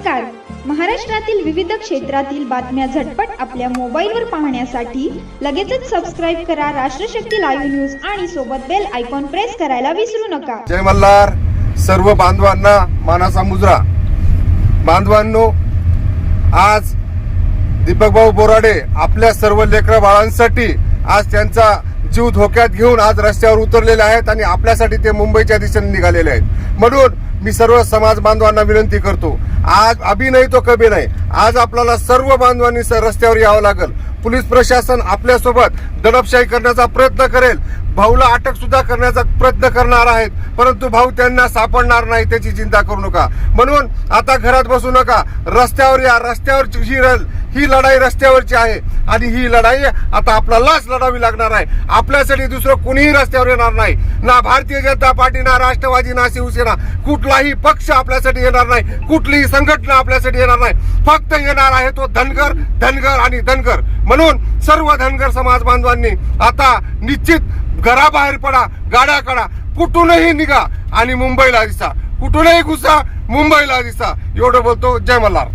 नमस्कार. महाराष्ट्रातील विविध क्षेत्रातील बातम्या झटपट आपल्या मोबाईलवर पाहण्यासाठी लगेचच सबस्क्राइब करा राष्ट्रशक्ती लाईव्ह न्यूज आणि सोबत बेल आयकॉन प्रेस करायला विसरू नका. जय मल्हार. सर्व बांधवांना मानाचा मुजरा. बांधवांनो, आज दीपक भाऊ बोराडे आपल्या सर्व लेकरा बाळांसाठी आज त्यांचा जीव धोक्यात घेऊन आज रस्त्यावर उतरलेले आहेत आणि आपल्यासाठी ते मुंबईच्या दिशेने निघालेले आहेत. म्हणून मी सर्व समाज बांधवांना विनंती करतो, आज अभी नाही तो कभी नाही, आज आपल्याला सर्व बांधवांनी रस्त्यावर यावं लागेल. पोलीस प्रशासन आपल्यासोबत दडपशाही करण्याचा प्रयत्न करेल, भाऊला अटक सुद्धा करण्याचा प्रयत्न करणार आहेत, परंतु भाऊ त्यांना सापडणार नाही त्याची चिंता करू नका. म्हणून आता घरात बसू नका, रस्त्यावर या. रस्त्यावरची ही लढाई रस्त्यावरची आहे आणि ही लढाई आता आपल्यालाच लढावी लागणार आहे. आपल्यासाठी दुसरं कुणीही रस्त्यावर येणार नाही. ना भारतीय जनता पार्टी, ना राष्ट्रवादी, ना शिवसेना, कुठलाही पक्ष आपल्यासाठी येणार नाही, कुठलीही संघटना आपल्यासाठी येणार नाही. फक्त येणार आहे तो धनगर, धनगर आणि धनगर. म्हणून सर्व धनगर समाज बांधवांनी आता निश्चित घराबाहेर पडा, गाड्या काढा, कुठूनही निघा आणि मुंबईला दिसा, कुठूनही घुसा, मुंबईला दिसा. एवढं बोलतो. जय मल्हार.